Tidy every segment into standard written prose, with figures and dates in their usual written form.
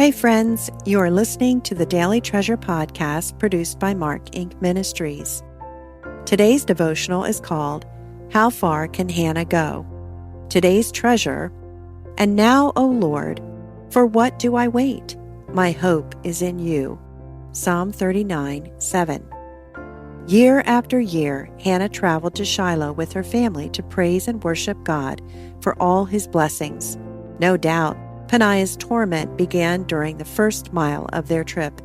Hey friends, you are listening to the Daily Treasure podcast produced by Mark Inc. Ministries. Today's devotional is called, How Far Can Hannah Go? Today's treasure, And now, O Lord, for what do I wait? My hope is in you. Psalm 39:7. Year after year, Hannah traveled to Shiloh with her family to praise and worship God for all his blessings. No doubt, Peninnah's torment began during the first mile of their trip.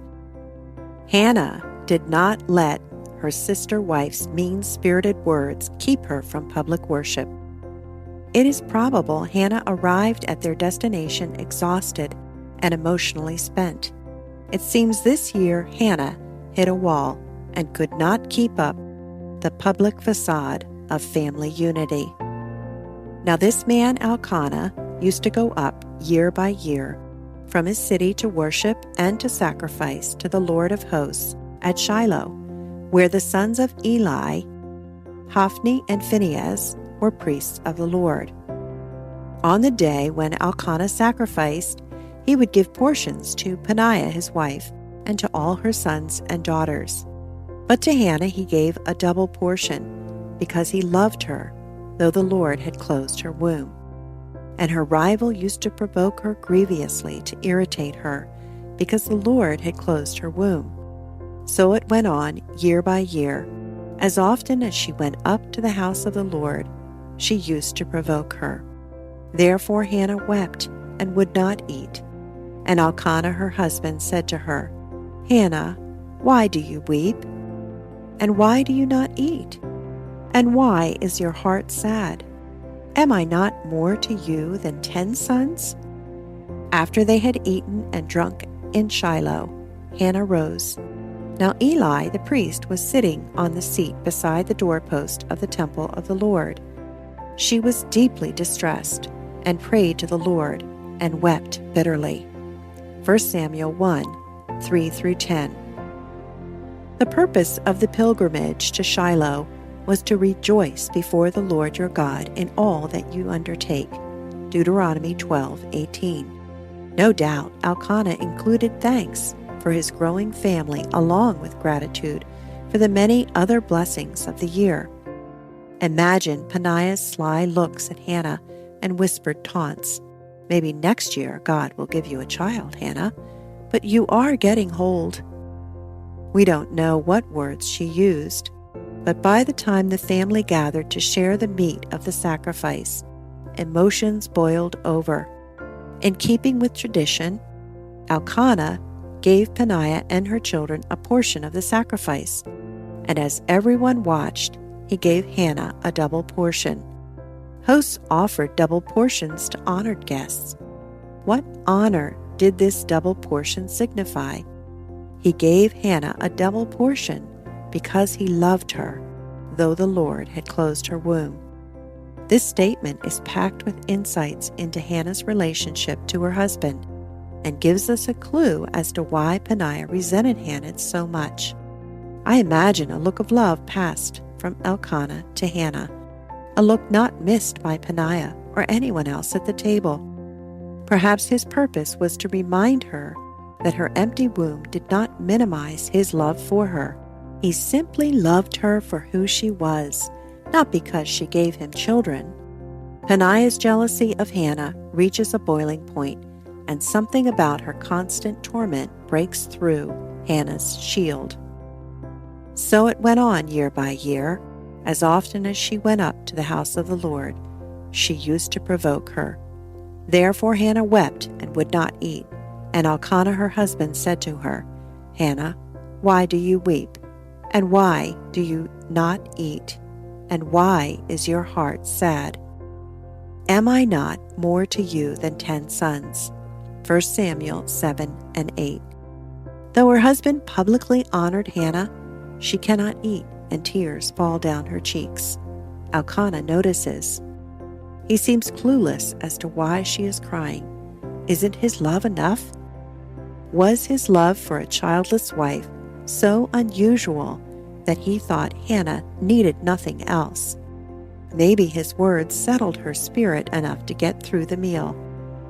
Hannah did not let her sister wife's mean-spirited words keep her from public worship. It is probable Hannah arrived at their destination exhausted and emotionally spent. It seems this year Hannah hit a wall and could not keep up the public facade of family unity. Now this man Elkanah used to go up year by year from his city to worship and to sacrifice to the Lord of hosts at Shiloh, where the sons of Eli, Hophni and Phinehas, were priests of the Lord. On the day when Elkanah sacrificed, he would give portions to Peninnah his wife and to all her sons and daughters. But to Hannah he gave a double portion, because he loved her, though the Lord had closed her womb. And her rival used to provoke her grievously to irritate her, because the Lord had closed her womb. So it went on year by year. As often as she went up to the house of the Lord, she used to provoke her. Therefore Hannah wept and would not eat. And Elkanah her husband said to her, Hannah, why do you weep? And why do you not eat? And why is your heart sad? Am I not more to you than 10 sons? After they had eaten and drunk in Shiloh, Hannah rose. Now Eli the priest was sitting on the seat beside the doorpost of the temple of the Lord. She was deeply distressed and prayed to the Lord and wept bitterly. 1 Samuel 1:3-10. The purpose of the pilgrimage to Shiloh was to rejoice before the Lord your God in all that you undertake. Deuteronomy 12:18. No doubt Elkanah included thanks for his growing family along with gratitude for the many other blessings of the year. Imagine Peninnah's sly looks at Hannah and whispered taunts. Maybe next year God will give you a child, Hannah, but you are getting old. We don't know what words she used, but by the time the family gathered to share the meat of the sacrifice, emotions boiled over. In keeping with tradition, Elkanah gave Peninnah and her children a portion of the sacrifice, and as everyone watched, he gave Hannah a double portion. Hosts offered double portions to honored guests. What honor did this double portion signify? He gave Hannah a double portion because he loved her, though the Lord had closed her womb. This statement is packed with insights into Hannah's relationship to her husband and gives us a clue as to why Peninnah resented Hannah so much. I imagine a look of love passed from Elkanah to Hannah, a look not missed by Peninnah or anyone else at the table. Perhaps his purpose was to remind her that her empty womb did not minimize his love for her. He simply loved her for who she was, not because she gave him children. Peninnah's jealousy of Hannah reaches a boiling point, and something about her constant torment breaks through Hannah's shield. So it went on year by year. As often as she went up to the house of the Lord, she used to provoke her. Therefore Hannah wept and would not eat. And Elkanah her husband said to her, Hannah, why do you weep? And why do you not eat? And why is your heart sad? Am I not more to you than 10 sons? 1 Samuel 7:8. Though her husband publicly honored Hannah, she cannot eat, and tears fall down her cheeks. Elkanah notices. He seems clueless as to why she is crying. Isn't his love enough? Was his love for a childless wife so unusual that he thought Hannah needed nothing else? Maybe his words settled her spirit enough to get through the meal,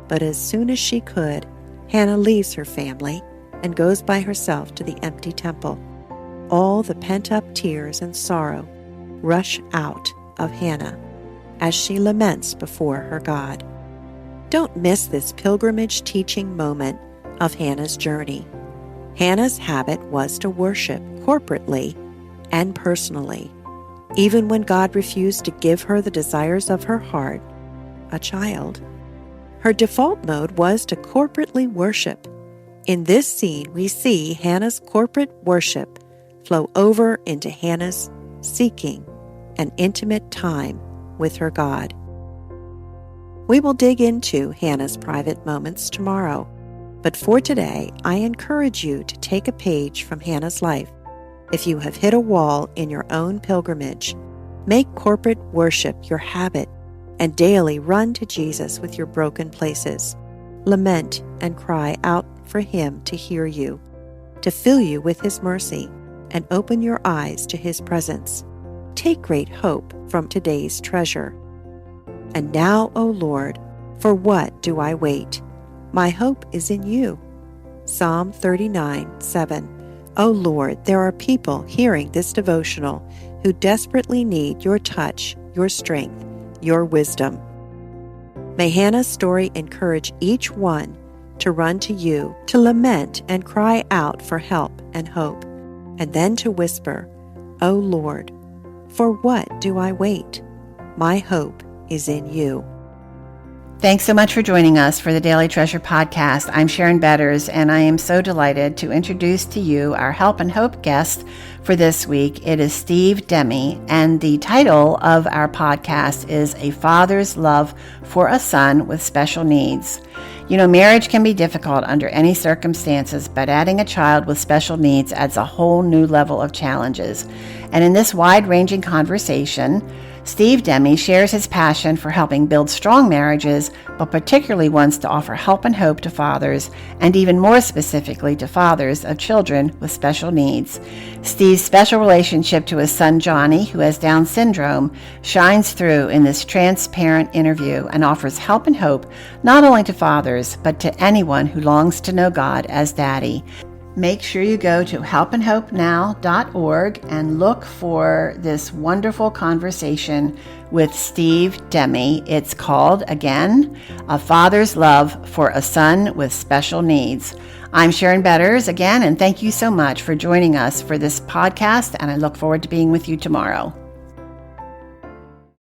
but as soon as she could, Hannah leaves her family and goes by herself to the empty temple. All the pent-up tears and sorrow rush out of Hannah as she laments before her God. Don't miss this pilgrimage teaching moment of Hannah's journey. Hannah's habit was to worship corporately and personally, even when God refused to give her the desires of her heart, a child. Her default mode was to corporately worship. In this scene, we see Hannah's corporate worship flow over into Hannah's seeking an intimate time with her God. We will dig into Hannah's private moments tomorrow, but for today, I encourage you to take a page from Hannah's life. If you have hit a wall in your own pilgrimage, make corporate worship your habit and daily run to Jesus with your broken places. Lament and cry out for Him to hear you, to fill you with His mercy, and open your eyes to His presence. Take great hope from today's treasure. And now, O Lord, for what do I wait? My hope is in you. Psalm 39:7. O Lord, there are people hearing this devotional who desperately need your touch, your strength, your wisdom. May Hannah's story encourage each one to run to you, to lament and cry out for help and hope, and then to whisper, O Lord, for what do I wait? My hope is in you. Thanks so much for joining us for the Daily Treasure Podcast. I'm Sharon Betters, and I am so delighted to introduce to you our Help and Hope guest for this week. It is Steve Demme, and the title of our podcast is A Father's Love for a Son with Special Needs. You know, marriage can be difficult under any circumstances, but adding a child with special needs adds a whole new level of challenges. And in this wide-ranging conversation, Steve Demme shares his passion for helping build strong marriages, but particularly wants to offer help and hope to fathers, and even more specifically to fathers of children with special needs. Steve's special relationship to his son Johnny, who has Down syndrome, shines through in this transparent interview and offers help and hope not only to fathers, but to anyone who longs to know God as Daddy. Make sure you go to helpandhopenow.org and look for this wonderful conversation with Steve Demme. It's called, again, A Father's Love for a Son with Special Needs. I'm Sharon Betters again, and thank you so much for joining us for this podcast, and I look forward to being with you tomorrow.